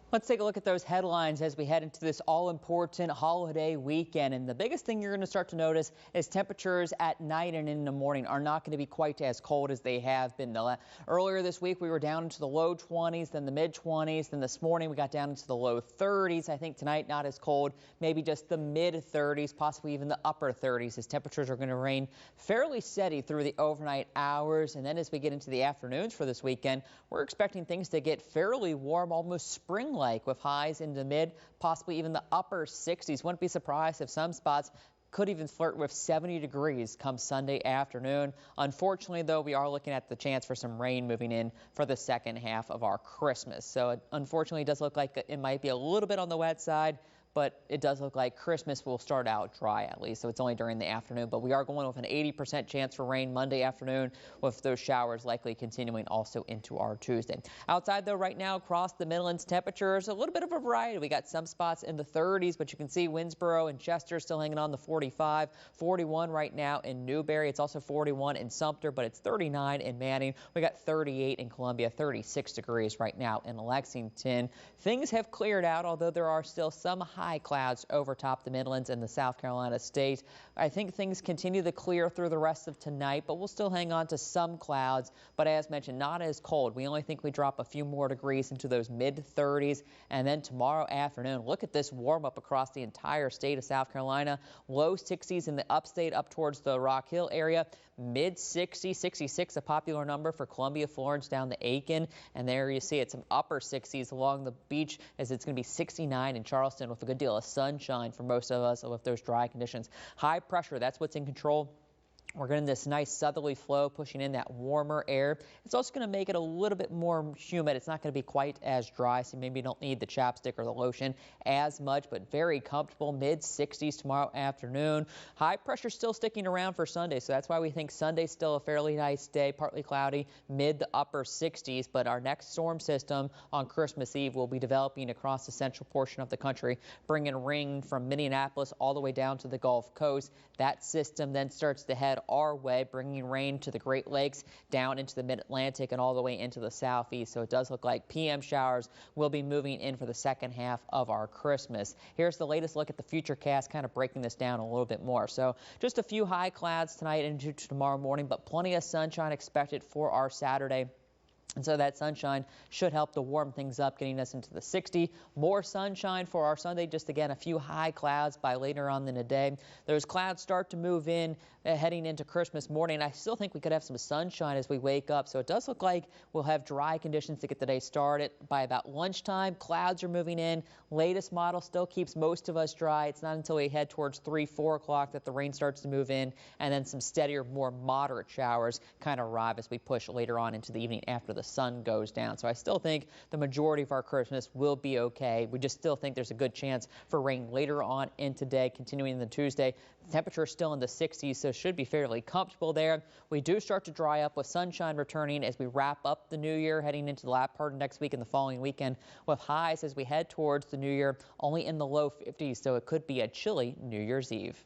Let's take a look at those headlines as we head into this all-important holiday weekend. And the biggest thing you're going to start to notice is temperatures at night and in the morning are not going to be quite as cold as they have been. Earlier this week, we were down into the low 20s, then the mid 20s. Then this morning, we got down into the low 30s. I think tonight, not as cold, maybe just the mid 30s, possibly even the upper 30s, as temperatures are going to remain fairly steady through the overnight hours. And then as we get into the afternoons for this weekend, we're expecting things to get fairly warm, almost spring-like, with highs in the mid, possibly even the upper 60s. Wouldn't be surprised if some spots could even flirt with 70 degrees come Sunday afternoon. Unfortunately, though, we are looking at the chance for some rain moving in for the second half of our Christmas. So it unfortunately does look like it might be a little bit on the wet side, but it does look like Christmas will start out dry at least, so it's only during the afternoon. But we are going with an 80% chance for rain Monday afternoon, with those showers likely continuing also into our Tuesday. Outside, though, right now across the Midlands, temperatures a little bit of a variety. We got some spots in the 30s, but you can see Winsboro and Chester still hanging on the 45, 41 right now in Newberry. It's also 41 in Sumter, but it's 39 in Manning. We got 38 in Columbia, 36 degrees right now in Lexington. Things have cleared out, although there are still some high clouds over top the Midlands and the South Carolina state. I think things continue to clear through the rest of tonight, but we'll still hang on to some clouds. But as mentioned, not as cold. We only think we drop a few more degrees into those mid 30s. And then tomorrow afternoon, look at this warm up across the entire state of South Carolina. Low 60s in the upstate up towards the Rock Hill area. Mid 60s, 66, a popular number for Columbia, Florence down to Aiken. And there you see it, some upper 60s along the beach, as it's going to be 69 in Charleston with a good deal of sunshine for most of us with those dry conditions. High pressure, that's what's in control. We're getting this nice southerly flow pushing in that warmer air. It's also going to make it a little bit more humid. It's not going to be quite as dry, so maybe you don't need the chapstick or the lotion as much, but very comfortable. Mid 60s tomorrow afternoon. High pressure still sticking around for Sunday, so that's why we think Sunday's still a fairly nice day, partly cloudy, mid to upper 60s. But our next storm system on Christmas Eve will be developing across the central portion of the country, bringing rain from Minneapolis all the way down to the Gulf Coast. That system then starts to head our way, bringing rain to the Great Lakes, down into the mid-Atlantic, and all the way into the southeast. So it does look like PM showers will be moving in for the second half of our Christmas. Here's the latest look at the futurecast, kind of breaking this down a little bit more. So just a few high clouds tonight into tomorrow morning, but plenty of sunshine expected for our Saturday. And so that sunshine should help to warm things up, getting us into the 60s. More sunshine for our Sunday. Just again, a few high clouds by later on in the day. Those clouds start to move in heading into Christmas morning. I still think we could have some sunshine as we wake up. So it does look like we'll have dry conditions to get the day started by about lunchtime. Clouds are moving in. Latest model still keeps most of us dry. It's not until we head towards 3, 4 o'clock that the rain starts to move in, and then some steadier, more moderate showers kind of arrive as we push later on into the evening after the sun goes down. So I still think the majority of our Christmas will be okay. We just still think there's a good chance for rain later on in today, continuing in the Tuesday. The temperature is still in the 60s, so should be fairly comfortable there. We do start to dry up with sunshine returning as we wrap up the new year, heading into the last part of next week and the following weekend, with highs as we head towards the new year only in the low 50s, so it could be a chilly New Year's Eve.